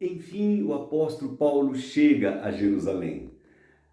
Enfim, o apóstolo Paulo chega a Jerusalém.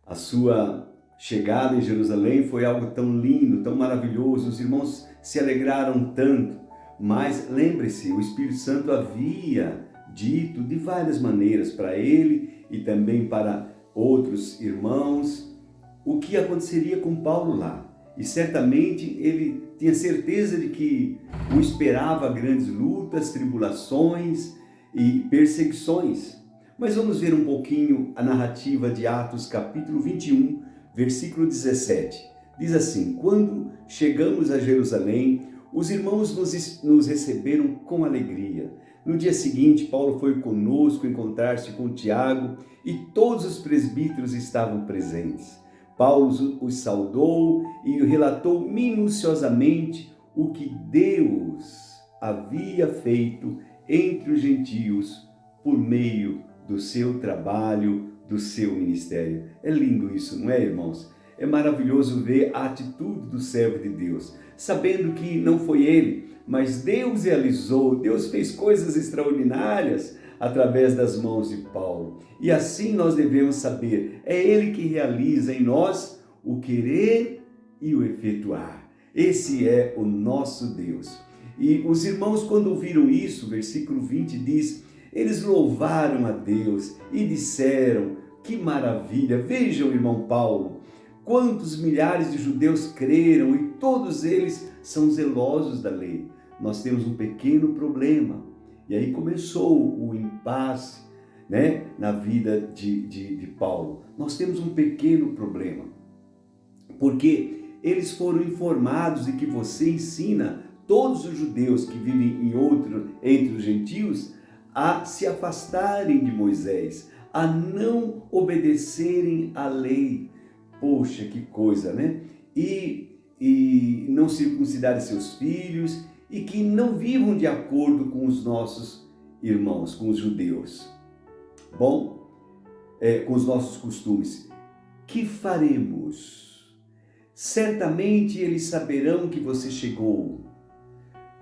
A sua chegada em Jerusalém foi algo tão lindo, tão maravilhoso. Os irmãos se alegraram tanto. Mas lembre-se, o Espírito Santo havia dito de várias maneiras para ele e também para outros irmãos o que aconteceria com Paulo lá. E certamente ele tinha certeza de que o esperava grandes lutas, tribulações e perseguições. Mas vamos ver um pouquinho a narrativa de Atos capítulo 21, versículo 17. Diz assim: quando chegamos a Jerusalém, os irmãos nos receberam com alegria. No dia seguinte, Paulo foi conosco encontrar-se com Tiago e todos os presbíteros estavam presentes. Paulo os saudou e relatou minuciosamente o que Deus havia feito entre os gentios por meio do seu trabalho, do seu ministério. É lindo isso, não é, irmãos? É maravilhoso ver a atitude do servo de Deus, sabendo que não foi ele, mas Deus realizou, Deus fez coisas extraordinárias através das mãos de Paulo. E assim nós devemos saber, é ele que realiza em nós o querer e o efetuar. Esse é o nosso Deus. E os irmãos, quando ouviram isso, versículo 20 diz: eles louvaram a Deus e disseram: que maravilha! Vejam, irmão Paulo, quantos milhares de judeus creram e todos eles são zelosos da lei. Nós temos um pequeno problema. E aí começou o impasse, na vida de Paulo. Nós temos um pequeno problema, porque eles foram informados de que você ensina todos os judeus que vivem entre os gentios a se afastarem de Moisés, a não obedecerem à lei. Poxa, que coisa, né? E não circuncidarem seus filhos e que não vivam de acordo com os nossos irmãos, com os judeus. Bom, com os nossos costumes. Que faremos? Certamente eles saberão que você chegou.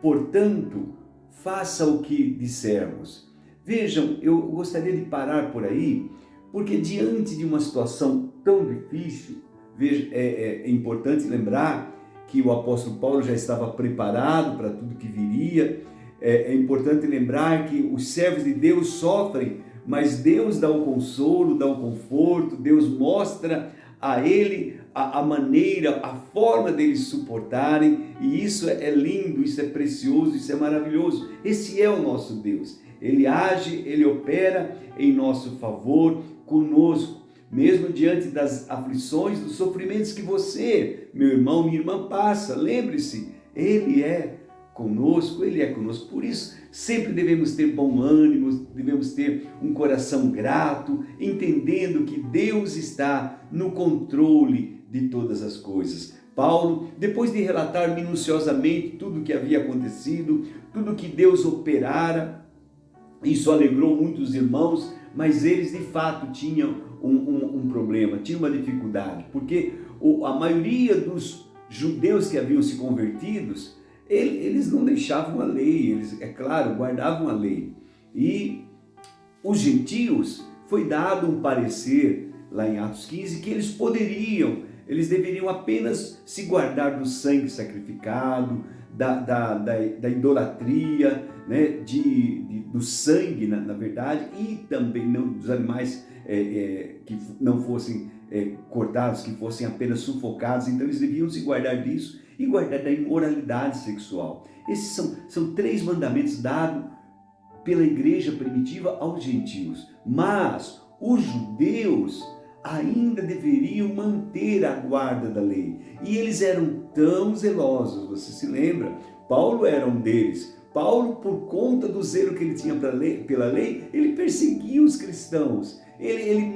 Portanto, faça o que dissermos. Vejam, eu gostaria de parar por aí, porque diante de uma situação tão difícil, é importante lembrar que o apóstolo Paulo já estava preparado para tudo que viria. É importante lembrar que os servos de Deus sofrem, mas Deus dá o consolo, dá o conforto, Deus mostra a ele a maneira, a forma deles suportarem, e isso é lindo, isso é precioso, isso é maravilhoso. Esse é o nosso Deus. Ele age, ele opera em nosso favor, conosco, mesmo diante das aflições, dos sofrimentos que você, meu irmão, minha irmã, passa. Lembre-se, Ele é conosco, Ele é conosco. Por isso, sempre devemos ter bom ânimo, devemos ter um coração grato, entendendo que Deus está no controle de todas as coisas. Paulo, depois de relatar minuciosamente tudo o que havia acontecido, tudo que Deus operara, isso alegrou muitos irmãos, mas eles de fato tinham um problema, tinham uma dificuldade, porque a maioria dos judeus que haviam se convertidos, eles não deixavam a lei, eles, é claro, guardavam a lei. E os gentios, foi dado um parecer lá em Atos 15 que eles deveriam apenas se guardar do sangue sacrificado, da idolatria, do sangue, na verdade, e também não dos animais que não fossem cortados, que fossem apenas sufocados. Então eles deviam se guardar disso e guardar da imoralidade sexual. Esses são 3 mandamentos dados pela igreja primitiva aos gentios. Mas os judeus ainda deveriam manter a guarda da lei. E eles eram tão zelosos, você se lembra? Paulo era um deles. Paulo, por conta do zelo que ele tinha pela lei, ele perseguia os cristãos. Ele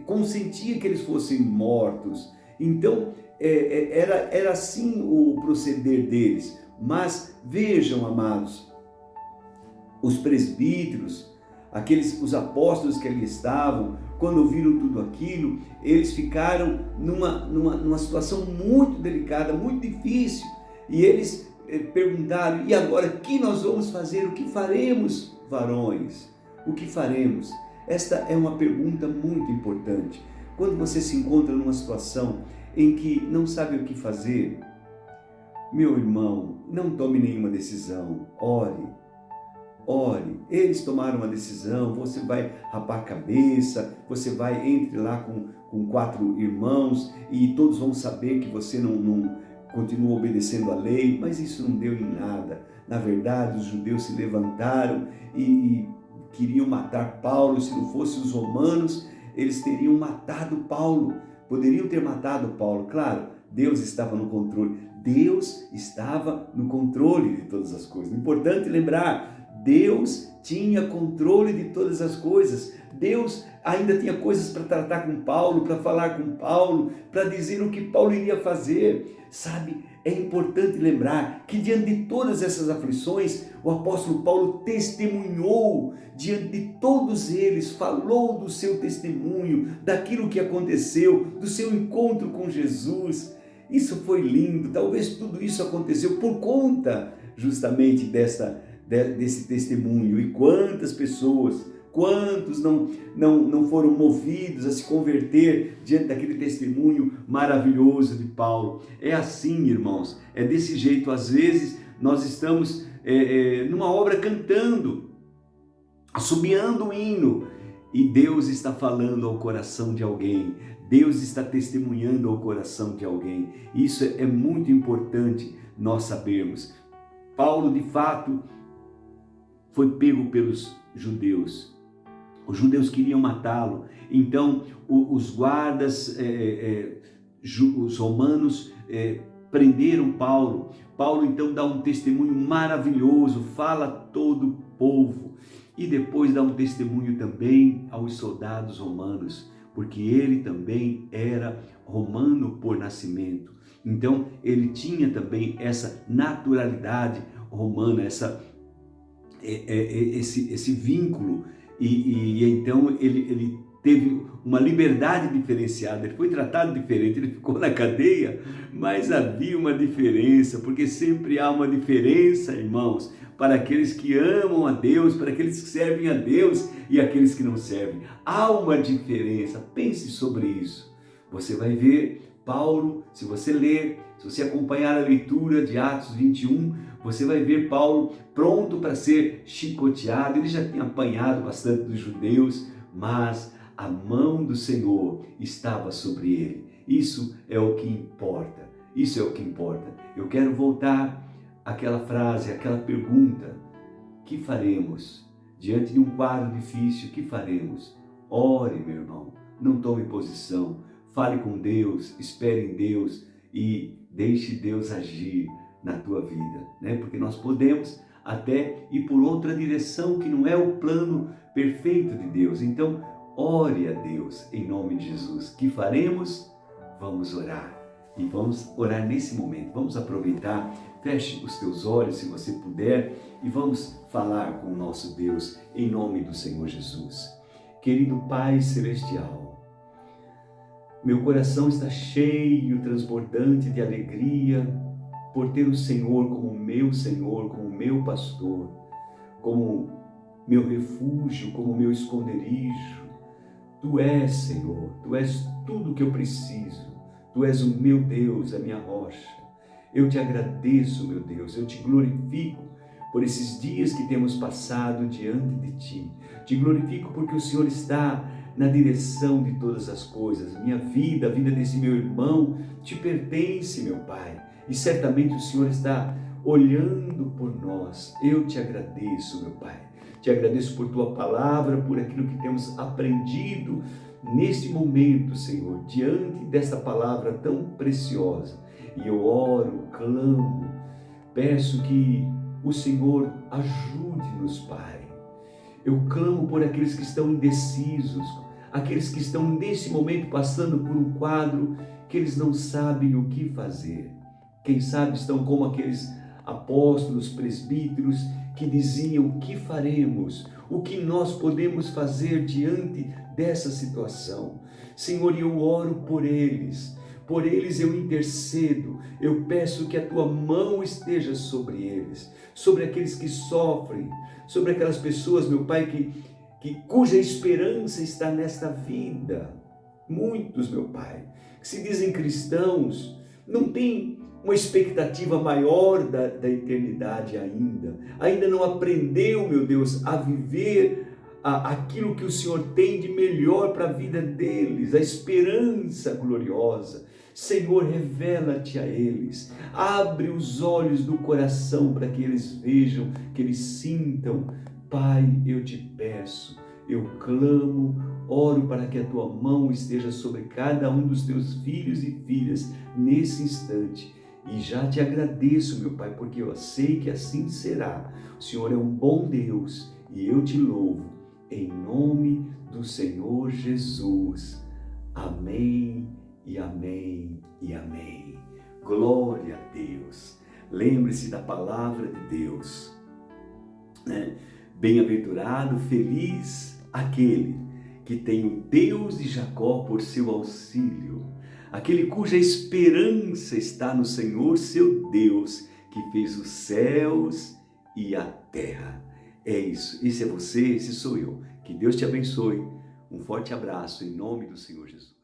consentia que eles fossem mortos. Então, era assim o proceder deles. Mas vejam, amados, os presbíteros, os apóstolos que ali estavam, quando ouviram tudo aquilo, eles ficaram numa situação muito delicada, muito difícil. E eles perguntaram: e agora, o que nós vamos fazer? O que faremos, varões? O que faremos? Esta é uma pergunta muito importante. Quando você se encontra numa situação em que não sabe o que fazer, meu irmão, não tome nenhuma decisão. Ore. Ore, eles tomaram uma decisão, você vai rapar a cabeça, você vai, entre lá com 4 irmãos e todos vão saber que você não continua obedecendo a lei, mas isso não deu em nada. Na verdade, os judeus se levantaram e queriam matar Paulo. Se não fossem os romanos, eles teriam matado Paulo, poderiam ter matado Paulo. Claro, Deus estava no controle, Deus estava no controle de todas as coisas. Importante lembrar, Deus tinha controle de todas as coisas. Deus ainda tinha coisas para tratar com Paulo, para falar com Paulo, para dizer o que Paulo iria fazer. Sabe, é importante lembrar que diante de todas essas aflições, o apóstolo Paulo testemunhou diante de todos eles, falou do seu testemunho, daquilo que aconteceu, do seu encontro com Jesus. Isso foi lindo. Talvez tudo isso aconteceu por conta justamente desse testemunho. E quantas pessoas, quantos não foram movidos a se converter diante daquele testemunho maravilhoso de Paulo. É assim, irmãos, é desse jeito. Às vezes nós estamos numa obra cantando, assobiando um hino, e Deus está falando ao coração de alguém, Deus está testemunhando ao coração de alguém. Isso é muito importante nós sabermos. Paulo, de fato, foi pego pelos judeus. Os judeus queriam matá-lo, então os guardas, os romanos prenderam Paulo. Paulo então dá um testemunho maravilhoso, fala a todo o povo e depois dá um testemunho também aos soldados romanos, porque ele também era romano por nascimento. Então ele tinha também essa naturalidade romana, esse vínculo, e então ele teve uma liberdade diferenciada, ele foi tratado diferente, ele ficou na cadeia, mas havia uma diferença, porque sempre há uma diferença, irmãos, para aqueles que amam a Deus, para aqueles que servem a Deus e aqueles que não servem. Há uma diferença, pense sobre isso. Você vai ver Paulo, se você ler, se você acompanhar a leitura de Atos 21, você vai ver Paulo pronto para ser chicoteado. Ele já tinha apanhado bastante dos judeus, mas a mão do Senhor estava sobre ele. Isso é o que importa. Isso é o que importa. Eu quero voltar àquela frase, àquela pergunta. Que faremos? Diante de um quadro difícil, o que faremos? Ore, meu irmão. Não tome posição. Fale com Deus, espere em Deus e deixe Deus agir na tua vida, né? Porque nós podemos até ir por outra direção que não é o plano perfeito de Deus. Então, ore a Deus em nome de Jesus. Que faremos? Vamos orar. E vamos orar nesse momento. Vamos aproveitar, feche os teus olhos se você puder e vamos falar com o nosso Deus em nome do Senhor Jesus. Querido Pai Celestial, meu coração está cheio, transbordante de alegria por ter o Senhor como meu Senhor, como meu pastor, como meu refúgio, como meu esconderijo. Tu és, Senhor, Tu és tudo o que eu preciso. Tu és o meu Deus, a minha rocha. Eu te agradeço, meu Deus, eu te glorifico por esses dias que temos passado diante de Ti. Te glorifico porque o Senhor está na direção de todas as coisas. Minha vida, a vida desse meu irmão, te pertence, meu Pai. E certamente o Senhor está olhando por nós. Eu te agradeço, meu Pai. Te agradeço por Tua palavra, por aquilo que temos aprendido neste momento, Senhor, diante desta palavra tão preciosa. E eu oro, clamo, peço que o Senhor ajude-nos, Pai. Eu clamo por aqueles que estão indecisos, aqueles que estão nesse momento passando por um quadro que eles não sabem o que fazer. Quem sabe estão como aqueles apóstolos, presbíteros que diziam: o que faremos? O que nós podemos fazer diante dessa situação? Senhor, eu oro por eles eu intercedo, eu peço que a Tua mão esteja sobre eles, sobre aqueles que sofrem, sobre aquelas pessoas, meu Pai, que cuja esperança está nesta vida. Muitos, meu Pai, que se dizem cristãos, não têm uma expectativa maior da eternidade ainda não aprendeu, meu Deus, a viver aquilo que o Senhor tem de melhor para a vida deles, a esperança gloriosa. Senhor, revela-te a eles, abre os olhos do coração para que eles vejam, que eles sintam. Pai, eu te peço, eu clamo, oro para que a tua mão esteja sobre cada um dos teus filhos e filhas nesse instante. E já te agradeço, meu Pai, porque eu sei que assim será. O Senhor é um bom Deus e eu te louvo, em nome do Senhor Jesus. Amém e amém e amém. Glória a Deus. Lembre-se da palavra de Deus, né? Bem-aventurado, feliz aquele que tem o Deus de Jacó por seu auxílio, aquele cuja esperança está no Senhor, seu Deus, que fez os céus e a terra. É isso, esse é você, esse sou eu. Que Deus te abençoe. Um forte abraço em nome do Senhor Jesus.